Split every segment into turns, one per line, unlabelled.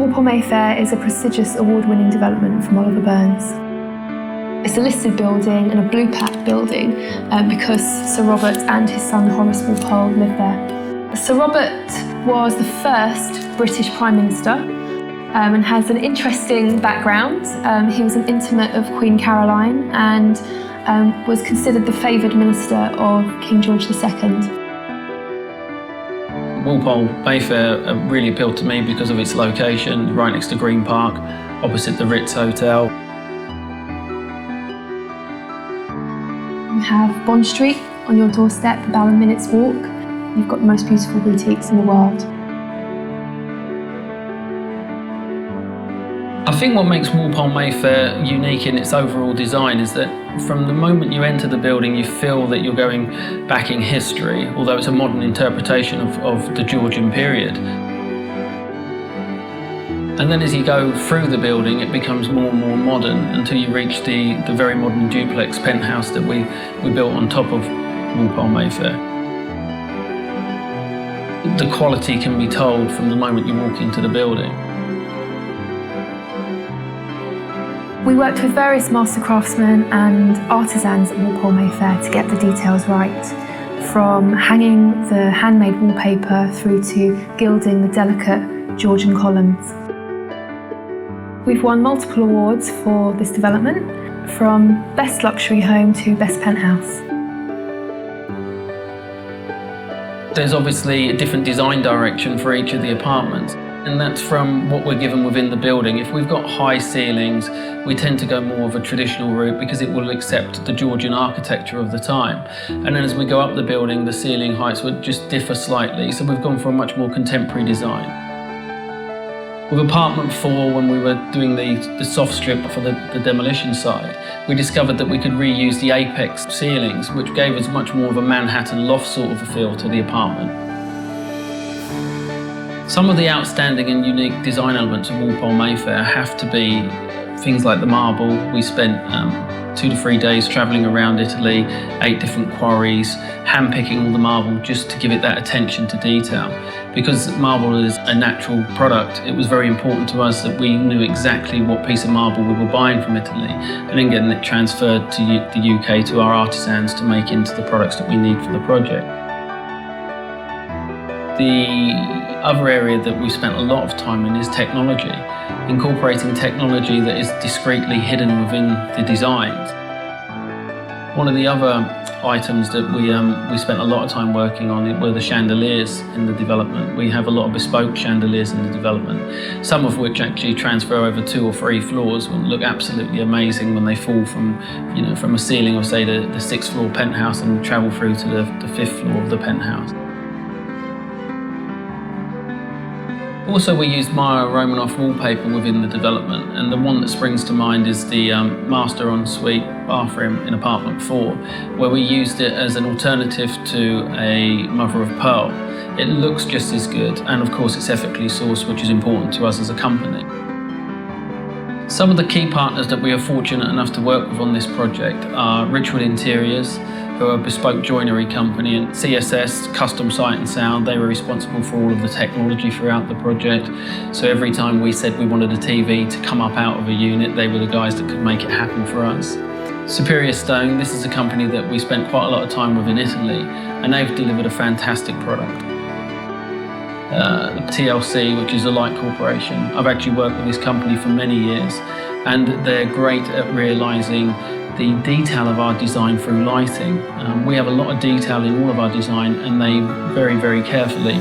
Walpole Mayfair is a prestigious award-winning development from Oliver Burns. It's a listed building and a blue pack building because Sir Robert and his son Horace Walpole lived there. Sir Robert was the first British Prime Minister and has an interesting background. He was an intimate of Queen Caroline and was considered the favoured minister of King George II.
Walpole Mayfair really appealed to me because of its location, right next to Green Park, opposite the Ritz Hotel.
You have Bond Street on your doorstep, about a minute's walk. You've got the most beautiful boutiques in the world.
I think what makes Walpole Mayfair unique in its overall design is that from the moment you enter the building you feel that you're going back in history, although it's a modern interpretation of the Georgian period. And then as you go through the building it becomes more and more modern until you reach the very modern duplex penthouse that we built on top of Walpole Mayfair. The quality can be told from the moment you walk into the building.
We worked with various master craftsmen and artisans at Walpole Mayfair to get the details right, from hanging the handmade wallpaper through to gilding the delicate Georgian columns. We've won multiple awards for this development, from Best Luxury Home to Best Penthouse.
There's obviously a different design direction for each of the apartments. And that's from what we're given within the building. If we've got high ceilings, we tend to go more of a traditional route because it will accept the Georgian architecture of the time. And then as we go up the building, the ceiling heights would just differ slightly. So we've gone for a much more contemporary design. With apartment 4, when we were doing the soft strip for the demolition side, we discovered that we could reuse the apex ceilings, which gave us much more of a Manhattan loft sort of a feel to the apartment. Some of the outstanding and unique design elements of Walpole Mayfair have to be things like the marble. We spent 2 to 3 days travelling around Italy, 8 different quarries, hand-picking all the marble just to give it that attention to detail. Because marble is a natural product, it was very important to us that we knew exactly what piece of marble we were buying from Italy and then getting it transferred to the UK to our artisans to make into the products that we need for the project. The other area that we spent a lot of time in is technology, incorporating technology that is discreetly hidden within the designs. One of the other items that we spent a lot of time working on were the chandeliers in the development. We have a lot of bespoke chandeliers in the development, some of which actually transfer over 2 or 3 floors and look absolutely amazing when they fall from a ceiling of say the 6th floor penthouse and travel through to the 5th floor of the penthouse. Also, we used Meyer Romanoff wallpaper within the development, and the one that springs to mind is the master ensuite bathroom in apartment 4, where we used it as an alternative to a mother of pearl. It looks just as good, and of course it's ethically sourced, which is important to us as a company. Some of the key partners that we are fortunate enough to work with on this project are Richwood Interiors, who are a bespoke joinery company, and CSS, Custom Sight and Sound. They were responsible for all of the technology throughout the project. So every time we said we wanted a TV to come up out of a unit, they were the guys that could make it happen for us. Superior Stone, this is a company that we spent quite a lot of time with in Italy, and they've delivered a fantastic product. TLC, which is a light corporation. I've actually worked with this company for many years, and they're great at realising the detail of our design through lighting. We have a lot of detail in all of our design, and they very, very carefully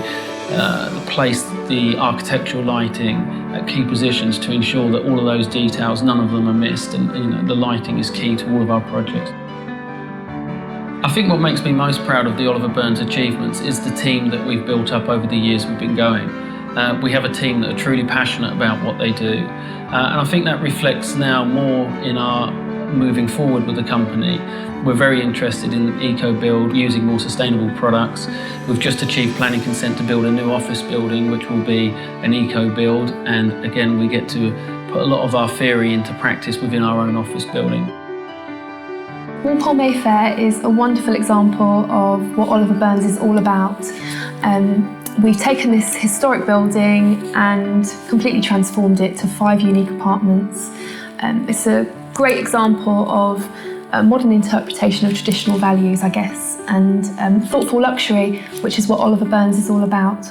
place the architectural lighting at key positions to ensure that all of those details, none of them are missed, and the lighting is key to all of our projects. I think what makes me most proud of the Oliver Burns achievements is the team that we've built up over the years we've been going. We have a team that are truly passionate about what they do, and I think that reflects now more in our moving forward with the company. We're very interested in eco-build, using more sustainable products. We've just achieved planning consent to build a new office building, which will be an eco-build, and again we get to put a lot of our theory into practice within our own office building.
Walpole Mayfair is a wonderful example of what Oliver Burns is all about. we've taken this historic building and completely transformed it to 5 unique apartments. It's a great example of a modern interpretation of traditional values, I guess, and thoughtful luxury, which is what Oliver Burns is all about.